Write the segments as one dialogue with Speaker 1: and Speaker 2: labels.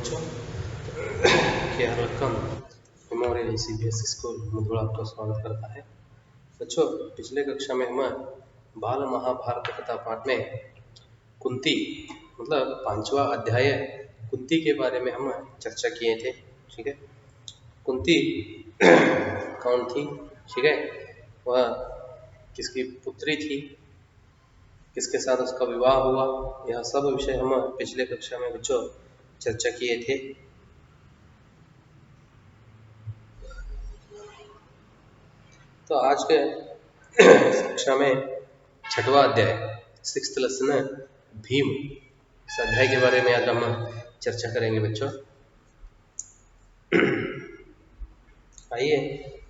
Speaker 1: बच्चों, क्या रकम मेमोरियल CBSE स्कूल मुधोल आपका स्वागत करता है। बच्चों, पिछले कक्षा में हम बाल महाभारत कथा पाठ में कुंती मतलब 5वां अध्याय कुंती के बारे में हम चर्चा किए थे। ठीक है, कुंती कौन थी? ठीक है, वह किसकी पुत्री थी, किसके साथ उसका विवाह हुआ, यह सब विषय हम पिछले कक्षा में बच्चों चर्चा किए थे। तो आज के कक्षा में 6वां अध्याय 6th लेसन भीम, इस अध्याय के बारे में आज हम चर्चा करेंगे बच्चों। आइए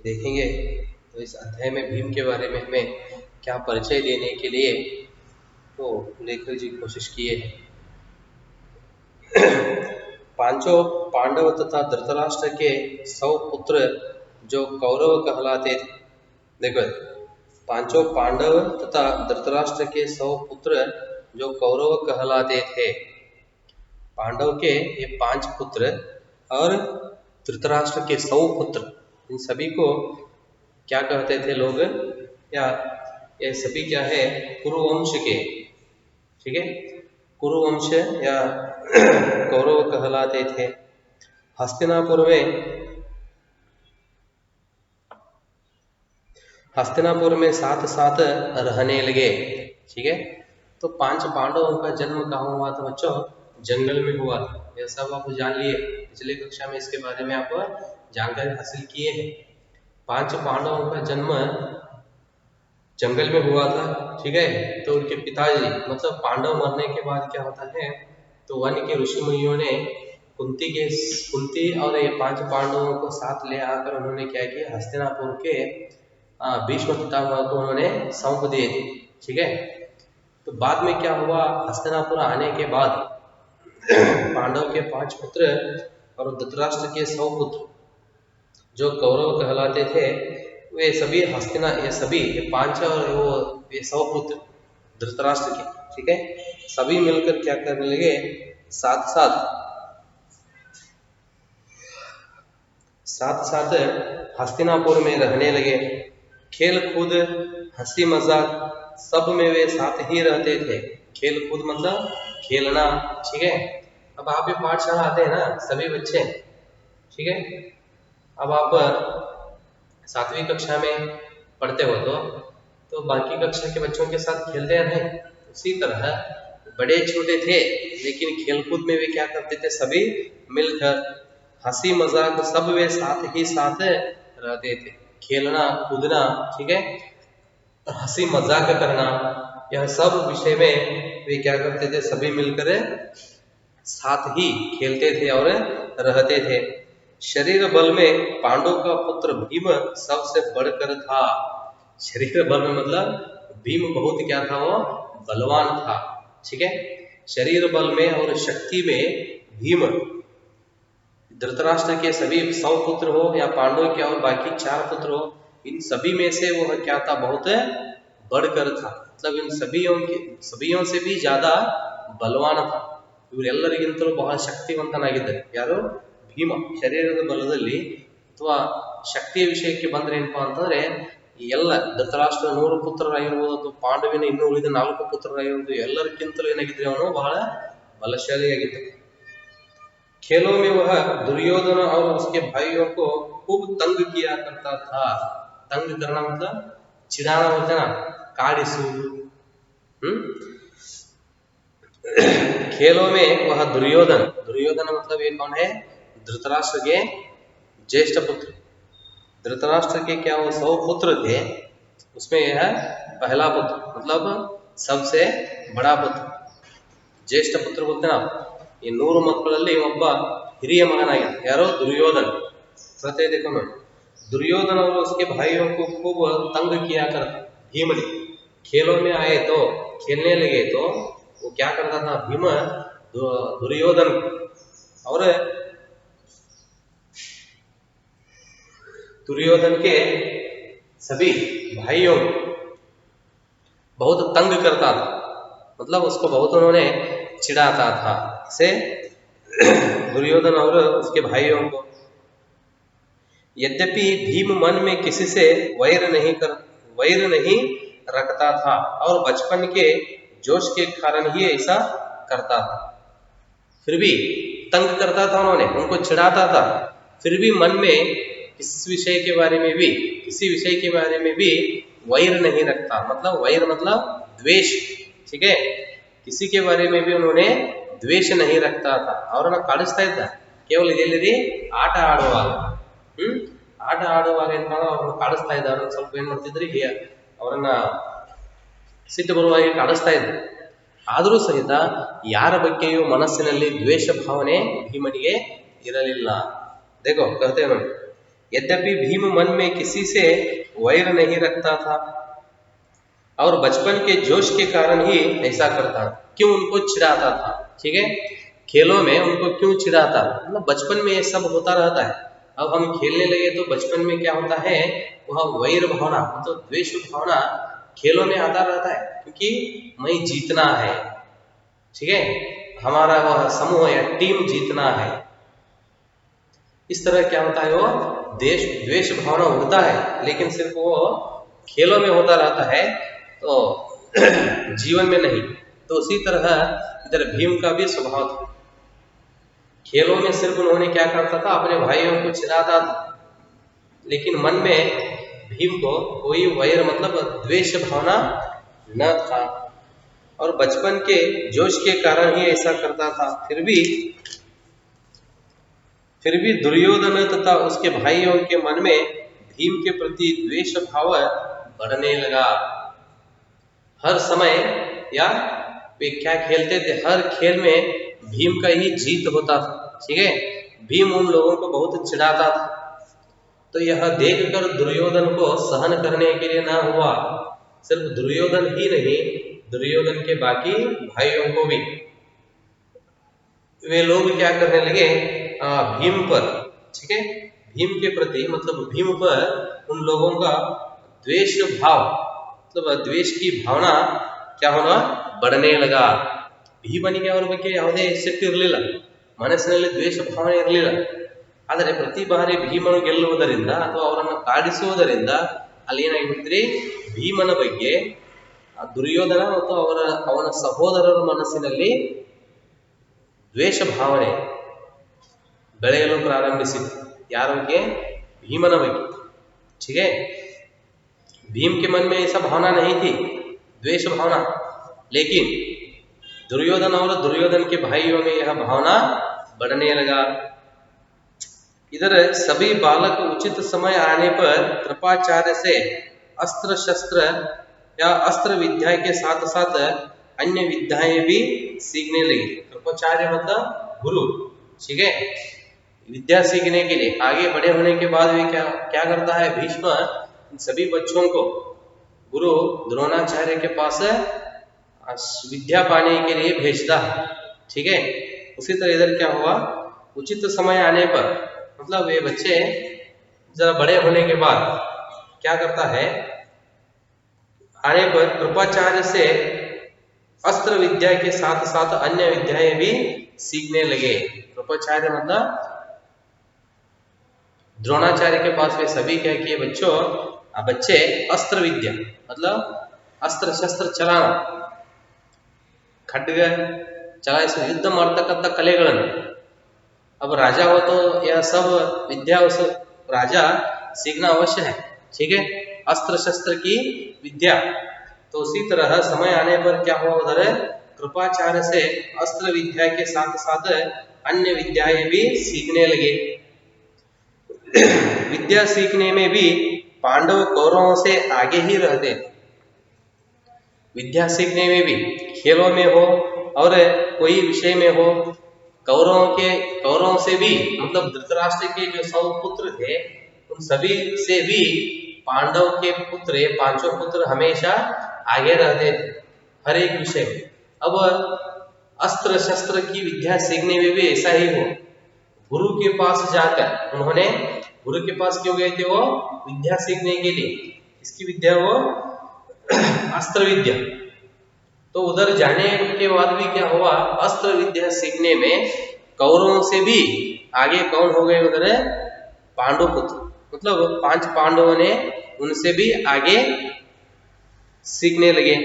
Speaker 1: देखेंगे तो इस अध्याय में भीम के बारे में हमें क्या परिचय देने के लिए तो लेखक जी कोशिश किए हैं। पांचों पांडव तथा धृतराष्ट्र के 100 पुत्र जो कौरव कहलाते थे। देखो, पांचों पांडव तथा धृतराष्ट्र के 100 पुत्र जो कौरव कहलाते थे। पांडव के ये 5 पुत्र और धृतराष्ट्र के 100 पुत्र, इन सभी को क्या कहते थे लोग, या ये सभी क्या है, कुरुवंश के, ठीक है, कुरुवंश या कौरव कहलाते थे। हस्तिनापुर में साथ साथ रहने लगे। ठीक है, तो 5 पांडवों का जन्म कहाँ हुआ था बच्चों? जंगल में हुआ था। यह सब आप जान लिए, पिछले कक्षा में इसके बारे में आप जानकारी हासिल किए हैं। 5 पांडवों का जन्म जंगल में हुआ था। ठीक है, तो उनके पिताजी मतलब पांडव मरने के बाद क्या होता है, तो वन के ऋषि मुनियों ने कुंती और ये 5 पांडवों को साथ ले आकर उन्होंने क्या किया, हस्तिनापुर के भीष्म पितामह को उन्होंने सौंप दिए थे। ठीक है, तो बाद में क्या हुआ, हस्तिनापुर आने के बाद पांडव के 5 पुत्र और धृतराष्ट्र के 100 पुत्र जो कौरव कहलाते थे, वे सभी ये 5 और ये 100 पुत्र धृतराष्ट्र के, ठीक है, सभी मिलकर क्या करने लगे, साथ साथ हस्तिनापुर में रहने लगे। खेल कूद हंसी मजाक सब में वे साथ ही रहते थे। खेल कूद मतलब खेलना। ठीक है, अब आप ये पाठशाला आते हैं ना सभी बच्चे, ठीक है, अब आप 7वीं कक्षा में पढ़ते हो तो बाकी कक्षा के बच्चों के साथ खेलते हैं नहीं, उसी तरह बड़े छोटे थे लेकिन खेलकूद में वे क्या करते थे, सभी मिलकर हंसी मजाक सब वे साथ ही साथ रहते थे। खेलना कूदना, ठीक है, हंसी मजाक करना, यह सब विषय में वे क्या करते थे, सभी मिलकर साथ ही खेलते थे और रहते थे। शरीर बल में पांडव का पुत्र भीम सबसे बढ़कर था। शरीर बल में मतलब भीम बहुत क्या था, वो बलवान था। ठीक है, शरीर बल में और शक्ति में भीम धृतराष्ट्र के सभी 100 पुत्र हो या पांडव के और बाकी 4 पुत्र हो, इन सभी में से वह क्या था, बहुत बढ़कर था। मतलब इन सभीयों से भी ज्यादा बलवान था। ಇವರೆಲ್ಲರಿಗಿಂತಲೂ ಬಹಳ ಶಕ್ತಿವಂತನಾಗಿದ್ದ ಯಾರು, ಭೀಮ. ಶರೀರದ ಬಲದಲ್ಲಿ ಅಥವಾ ಶಕ್ತಿಯ ವಿಷಯಕ್ಕೆ ಬಂದ್ರೆ ಏನಪ್ಪಾ ಅಂತಂದ್ರೆ, ಈ ಎಲ್ಲ ಧೃತರಾಷ್ಟ್ರ 100 ಪುತ್ರರಾಗಿರ್ಬೋದು ಅಥವಾ ಪಾಂಡವಿನ ಇನ್ನೂ ಉಳಿದ 4 ಪುತ್ರರಾಗಿರ್ಬೋದು, ಎಲ್ಲರಿಗಿಂತಲೂ ಏನಾಗಿದ್ರೆ ಅವನು ಬಹಳ ಬಲಶಾಲಿಯಾಗಿದ್ದ. खेलों में वह दुर्योधन और उसके भाइयों को खूब तंग किया करता था। तंग करना मतलब चिढ़ाना होता है ना, काढ़िसुವುದು। खेलों में वह दुर्योधन मतलब ये कौन है, धृतराष्ट्र के ज्येष्ठ पुत्र। धृतराष्ट्र के क्या वो 100 पुत्र थे, उसमें यह पहला पुत्र मतलब सबसे बड़ा पुत्र, ज्येष्ठ पुत्र बोलते ना। ಈ 100 ಮಕ್ಕಳಲ್ಲಿ ಒಬ್ಬ ಹಿರಿಯ ಮಗನಾಗಿದ್ದ, ಯಾರೋ दुर्योधन। कहते देखो ना, दुर्योधन और उसके भाइयों को खूब तंग किया करता भीम ने। खेलों में आए तो खेलने लगे तो वो क्या करता था, भीम दुर्योधन और दुर्योधन के सभी भाइयों बहुत तंग करता था, मतलब उसको बहुत उन्होंने चिढ़ाता था से दुर्योधन और उसके भाइयों को। यद्यपि भीम मन में किसी से वैर नहीं रखता था और बचपन के जोश के कारण ही ऐसा करता था। फिर भी तंग करता था, उनको चिढ़ाता था, फिर भी मन में किसी विषय के बारे में भी वैर नहीं रखता। मतलब वैर मतलब द्वेष, ठीक है। किसी के बारे में भी उन्होंने द्वेष नहीं रखता था। ಅವರನ್ನ ಕಾಡಿಸ್ತಾ ಇದ್ದ ಕೇವಲ ಇದೆಲ್ಲಿರಿ ಆಟ ಆಡುವಾಗ, ಆಟ ಆಡುವಾಗ ಅಂತ ಅವ್ರನ್ನ ಕಾಡಿಸ್ತಾ ಇದ್ದ. ಅವ್ರನ್ನ ಸ್ವಲ್ಪ ಏನ್ ಮಾಡ್ತಿದ್ರಿ, ಅವರನ್ನ ಸಿಟ್ಟು ಬರುವಾಗಿ ಕಾಡಿಸ್ತಾ ಇದ್ದ. ಆದರೂ ಸಹಿತ ಯಾರ ಬಗ್ಗೆಯೂ ಮನಸ್ಸಿನಲ್ಲಿ ದ್ವೇಷ ಭಾವನೆ ಭೀಮನಿಗೆ ಇರಲಿಲ್ಲ. देखो कहते हैं यद्यपि भीम मन में किसी से वैर नहीं रखता था और बचपन के जोश के कारण ही ऐसा करता। क्यों उनको चिढ़ाता था, ठीक है। खेलों में उनको क्यों चिढ़ाता, मतलब बचपन में ये सब होता रहता है। अब हम खेलने लगे तो बचपन में क्या होता है, वह वैर भावना मतलब द्वेष भावना खेलों में आता रहता है, क्योंकि मैं जीतना है, ठीक है, हमारा वह समूह या टीम जीतना है। इस तरह क्या होता है, वो द्वेष भावना उठता है, लेकिन सिर्फ वो खेलों में होता रहता है, तो जीवन में नहीं। तो उसी तरह इधर भीम का भी स्वभाव था। खेलों में सिर्फ उन्होंने क्या करता था, अपने भाइयों को चिढ़ाता था, लेकिन मन में भीम को कोई वैर मतलब द्वेष भावना न था और बचपन के जोश के कारण ही ऐसा करता था। फिर भी दुर्योधन तथा उसके भाइयों के मन में भीम के प्रति द्वेष भाव बढ़ने लगा। हर समय या वे क्या खेलते थे, हर खेल में भीम का ही जीत होता था, ठीक है। भीम उन लोगों को बहुत चिढ़ाता था। तो यह देखकर दुर्योधन को सहन करने के लिए ना हुआ, सिर्फ दुर्योधन ही नहीं, दुर्योधन के बाकी भाइयों को भी वे लोग क्या करने लगे, भीम पर, ठीक है, भीम के प्रति मतलब भीम पर उन लोगों का द्वेष भाव मतलब द्वेष की भावना क्या होना बढ़ने लगा. ಭೀಮನಿಗೆ ಅವರ ಬಗ್ಗೆ ಯಾವುದೇ ಶಕ್ತಿ ಇರಲಿಲ್ಲ, ಮನಸ್ಸಿನಲ್ಲಿ ದ್ವೇಷ ಭಾವನೆ ಇರಲಿಲ್ಲ. ಆದರೆ ಪ್ರತಿ ಬಾರಿ ಭೀಮನು ಗೆಲ್ಲುವುದರಿಂದ ಅಥವಾ ಅವರನ್ನು ಕಾಡಿಸುವುದರಿಂದ ಅಲ್ಲಿ ಏನಾಗಿಬಿಡ್ತೀರಿ, ಭೀಮನ ಬಗ್ಗೆ ದುರ್ಯೋಧನ ಮತ್ತು ಅವನ ಸಹೋದರರ ಮನಸ್ಸಿನಲ್ಲಿ ದ್ವೇಷ ಭಾವನೆ ಬೆಳೆಯಲು ಪ್ರಾರಂಭಿಸಿತು. ಯಾರ ಬಗ್ಗೆ? भीमन ಬಗ್ಗೆ. ठीक है, भीम के मन में ऐसा भावना नहीं थी, द्वेष भावना, लेकिन दुर्योधन और दुर्योधन के भाइयों में यह भावना बढ़ने लगा. इधर सभी बालक उचित समय आने पर कृपाचार्य से अस्त्र शस्त्र या अस्त्र विद्या के साथ साथ अन्य विद्याएं भी सीखने लगी. कृपाचार्य मतलब गुरु, ठीक है, विद्या सीखने के लिए आगे बड़े होने के बाद भी क्या करता है, भीष्म सभी बच्चों को गुरु द्रोणाचार्य के पास विद्या पाने के लिए भेजता है. ठीक है, उसी तरह इधर क्या हुआ, उचित समय आने पर मतलब वे बच्चे जरा बड़े होने के बाद क्या करता है, आने पर कृपाचार्य से अस्त्र विद्या के साथ साथ अन्य विद्याएं भी सीखने लगे. कृपाचार्य मतलब द्रोणाचार्य के पास वे सभी क्या किए, बच्चे अस्त्र विद्या मतलब अस्त्र शस्त्र चलाना, खड्ग चलाइस युद्ध ಮಾಡ್ತಕ್ಕಂಥ ಕಲೆಗಳನ್ನು. अब राजा हो तो यह सब विद्या उस राजा सीखना अवश्य है. ठीक है, अस्त्र शस्त्र की विद्या. तो उसी तरह समय आने पर क्या हुआ, उधर कृपाचार्य से अस्त्र विद्या के साथ साथ अन्य विद्याएं भी सीखने लगे. विद्या सीखने में भी पांडव कौरवों से आगे ही रहते. विद्या सीखने में भी, खेलों में हो और कोई विषय में हो, कौरवों से भी मतलब धृतराष्ट्र के जो 100 पुत्र थे उन सभी से भी पांडव के पुत्र, पांचों पुत्र हमेशा आगे रहते थे हर एक विषय में. अब अस्त्र शस्त्र की विद्या सीखने में भी ऐसा ही हो. गुरु के पास जाकर उन्होंने, गुरु के पास क्यों गए थे, वो विद्या सीखने के लिए. इसकी विद्या वो अस्त्र विद्या. तो उधर जाने के बाद भी क्या हुआ, अस्त्र विद्या सीखने में कौरवों से भी आगे कौन हो गए उधर? पांडु पुत्र, मतलब 5 पांडवों ने उनसे भी आगे सीखने लगे.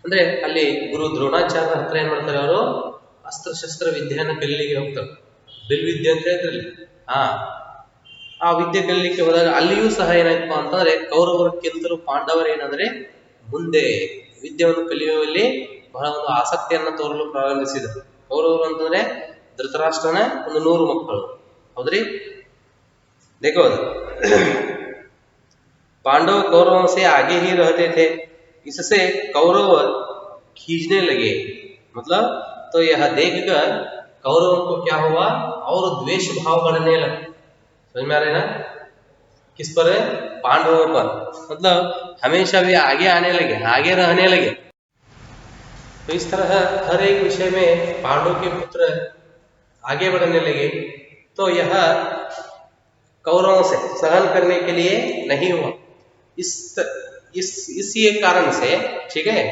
Speaker 1: ಅಂದ್ರೆ ಅಲ್ಲಿ ಗುರು ದ್ರೋಣಾಚಾರ್ಯ ಹತ್ರ ಏನ್ ಮಾಡ್ತಾರೆ ಅವರು? ಅಸ್ತ್ರ ಶಸ್ತ್ರ ವಿದ್ಯೆಯನ್ನು ಕಲೀಲಿಕ್ಕೆ ಹೋಗ್ತಾರೆ. ಬಿಲ್ ವಿದ್ಯೆ ಅಂತ ಹೇಳ್ತಿರ್ಲಿ, ಆ ವಿದ್ಯೆ ಕಲೀಲಿಕ್ಕೆ ಹೋದಾಗ ಅಲ್ಲಿಯೂ ಸಹ ಏನಾಯ್ತಪ್ಪ ಅಂತಂದ್ರೆ ಕೌರವರಕ್ಕಿಂತಲೂ ಪಾಂಡವರು ಏನಂದ್ರೆ ಮುಂದೆ ವಿದ್ಯೆಯನ್ನು ಕಲಿಯುವಲ್ಲಿ ಬಹಳ ಒಂದು ಆಸಕ್ತಿಯನ್ನು ತೋರಲು ಪ್ರಾರಂಭಿಸಿದರು. ಕೌರವರು ಅಂತಂದ್ರೆ ಧೃತರಾಷ್ಟ್ರನ ಒಂದು 100 ಮಕ್ಕಳು, ಹೌದ್ರಿ? देखो पांडव कौरवों से आगे ही रहते थे, इससे कौरव खींचने लगे. मतलब तो यह देखकर कौरवों को क्या हुआ? और द्वेष भाव बढ़ने लगा. समझ में आ रहे ना? किस पर? पांडवों पर. मतलब हमेशा भी आगे आने लगे, आगे रहने लगे. तो इस तरह हर एक विषय में पांडव के पुत्र आगे बढ़ने लगे. तो यह कौरवों से सहन करने के लिए नहीं हुआ. इसी एक कारण से, ठीक है,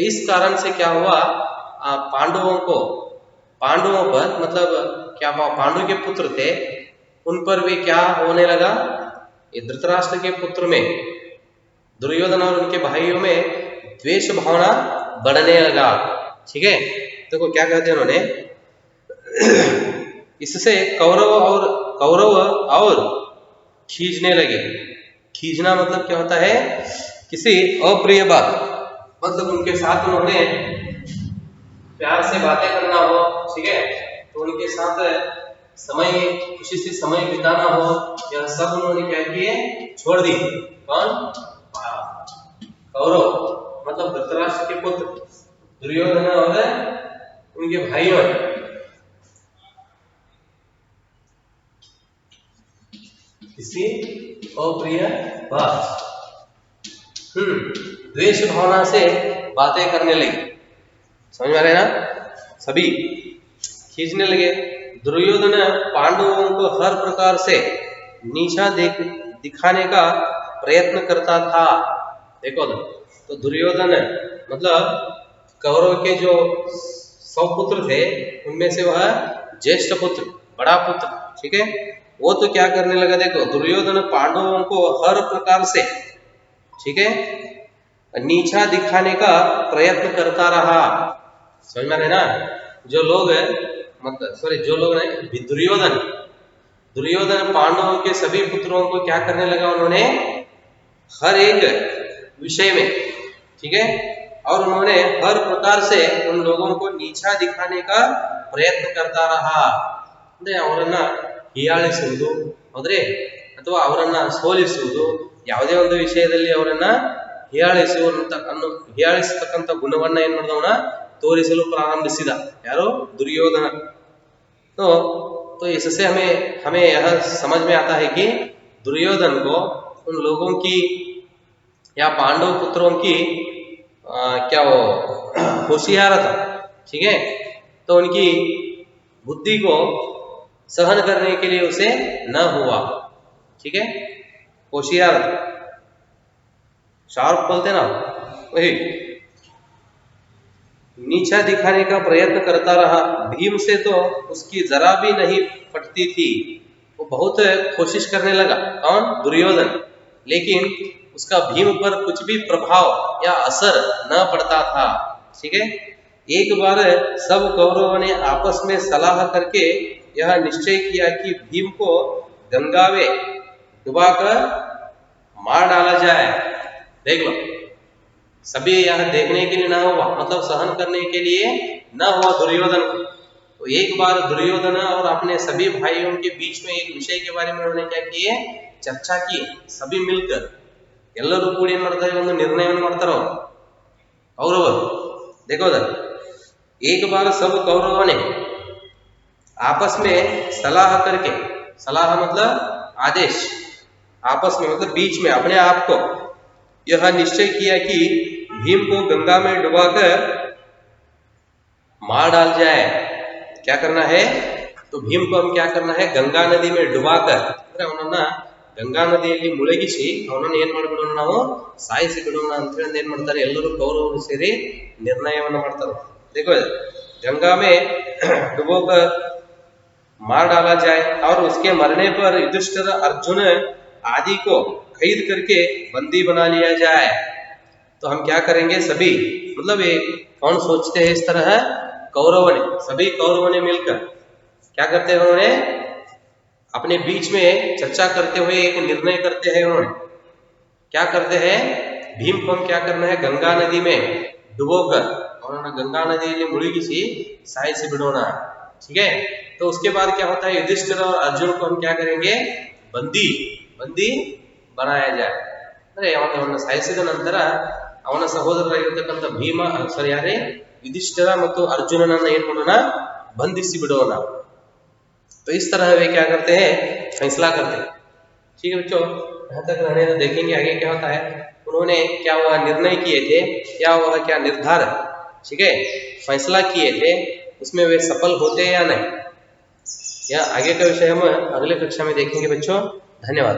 Speaker 1: इस कारण से क्या हुआ? पांडवों पर मतलब क्या हुआ? पांडव के पुत्र थे, उन पर भी क्या होने लगा? ये धृतराष्ट्र के पुत्र में, दुर्योधन और उनके भाइयों में द्वेष भावना बढ़ने लगा. ठीक है, देखो क्या कहते हैं उन्होंने, इससे कौरव और खींचने लगे. खींचना मतलब क्या होता है? किसी अप्रिय बात, मतलब उनके साथ उन्होंने प्यार से बातें करना हो, ठीक है, तो उनके साथ समय खुशी से समय बिताना हो, यह सब उन्होंने क्या किए? छोड़ दिए. कौन? कौरव, मतलब धृतराष्ट्र के पुत्र दुर्योधन और उनके भाइयों. किसी अप्रिय बात, द्वेष भावना से बातें करने लगे. समझ में आ रहे ना? सभी खींचने लगे. दुर्योधन पांडवों को हर प्रकार से नीचा दिखाने का प्रयत्न करता था. देखो तो दुर्योधन मतलब कौरव के जो 100 पुत्र थे उनमें से वह ज्येष्ठ पुत्र, बड़ा पुत्र, ठीक है, वो तो क्या करने लगा? देखो दुर्योधन पांडवों को हर प्रकार से, ठीक है, नीचा दिखाने का प्रयत्न करता रहा. समझ में आ रहे ना? जो लोग नहीं, दुर्योधन पांडवों के सभी पुत्रों को क्या करने लगा? उन्होंने हर एक विषय में, ठीक है, और उन्होंने हर प्रकार से उन लोगों को नीचा दिखाने का प्रयत्न करता रहा. ಅಂದ್ರೆ ಅವರನ್ನ ಹೀಯಾಳಿಸುವುದು, ಹೌದ್ರಿ, ಅಥವಾ ಅವರನ್ನ ಸೋಲಿಸುವುದು, ಯಾವುದೇ ಒಂದು ವಿಷಯದಲ್ಲಿ ಅವರನ್ನ ಹೀಯಾಳಿಸತಕ್ಕಂಥ ಗುಣವನ್ನ ಏನ್ ಮಾಡಿದವನ? ತೋರಿಸಲು ಪ್ರಾರಂಭಿಸಿದ. ಯಾರು? दुर्योधन. तो इससे हमें यह समझ में आता है कि दुर्योधन को उन लोगों की या पांडव पुत्रों की क्या वो होशियार था, ठीक है, तो उनकी बुद्धि को सहन करने के लिए उसे न हुआ. ठीक है, होशियार, शार्प बोलते ना, वही. नीचा दिखाने का प्रयत्न करता रहा. भीम से तो उसकी जरा भी नहीं फटती थी. वो बहुत कोशिश करने लगा. कौन? दुर्योधन. लेकिन उसका भीम पर कुछ भी प्रभाव या असर न पड़ता था. ठीक है, एक बार सब कौरवों ने आपस में सलाह करके यह निश्चय किया कि भीम को गंगा में डुबाकर मार डाला जाए. देख लो, सभी यह देखने के लिए ना हुआ, मतलब सहन करने के लिए न हुआ दुर्योधन को. तो एक बार दुर्योधन और अपने सभी भाइयों के बीच में एक विषय के बारे में उन्होंने क्या किए? चर्चा की. सभी मिलकर ಎಲ್ಲರೂ ಕೂಡಿ ಏನು ಮಾಡ್ತಾರೆ? ಒಂದು ನಿರ್ಣಯವನ್ನು ಮಾಡ್ತಾರೆ ಕೌರವರು. देखो एक बार सब कौरवों ने आपस में सलाह करके, सलाह मतलब आदेश, आपस में मतलब बीच में अपने आप को यह निश्चय किया कि भीम को गंगा में डुबाकर मार डाल जाए. क्या करना है? तो भीम को हम क्या करना है? गंगा नदी में डुबाकर, ಅವನನ್ನ ಗಂಗಾ ನದಿಯಲ್ಲಿ ಮುಳುಗಿಸಿ ಅವನನ್ನು ಏನ್ ಮಾಡ್ಬಿಡೋಣ? ನಾವು ಸಾಯಿಸಿ ಬಿಡೋಣ ಅಂತ ಹೇಳಿ ಏನ್ ಮಾಡ್ತಾರೆ? ಎಲ್ಲರೂ ಕೌರವರು ಸೇರಿ ನಿರ್ಣಯವನ್ನು ಮಾಡ್ತಾರೆ. देखो गंगा में डुबोकर मार डाला जाए और उसके मरने पर युधिष्ठिर अर्जुन आदि को खरीद करके बंदी बना लिया जाए। तो हम क्या करेंगे सभी, मतलब ये कौन सोचते हैं इस तरह, कौरवों ने, सभी कौरवों ने मिलकर क्या करते हैं, उन्होंने अपने बीच में चर्चा करते हुए एक निर्णय करते हैं। उन्होंने क्या करते हैं, भीम को हम क्या करना है, गंगा नदी में डुबोकर, उन्होंने गंगा नदी में मुड़ीगिसी साई से बिडोना है, ठीक है। तो उसके बाद क्या होता है, युधिष्ठिर और अर्जुन को हम क्या करेंगे, बंदी बनाया जाए। अरे ಅವನ ಸಾಯಿಸಿದ ನಂತರ ಅವನ ಸಹೋದರರಾಗಿರತಕ್ಕಂಥ ಭೀಮ ಸರಿ ಯಾರೇ युधिष्ठिर ಮತ್ತು अर्जुनನನ್ನ ಏನು ಮಾಡೋಣ, बंदिसी बिडोना। तो इस तरह वे क्या करते हैं, फैसला करते हैं। ठीक है बच्चों, यहाँ तक रहने तो देखेंगे आगे क्या होता है। उन्होंने क्या हुआ, निर्णय किए थे, क्या हुआ, क्या निर्धार, ठीक है, फैसला किए थे, उसमें वे सफल होते हैं या नहीं, या आगे का विषय हम अगले कक्षा में देखेंगे बच्चों। धन्यवाद।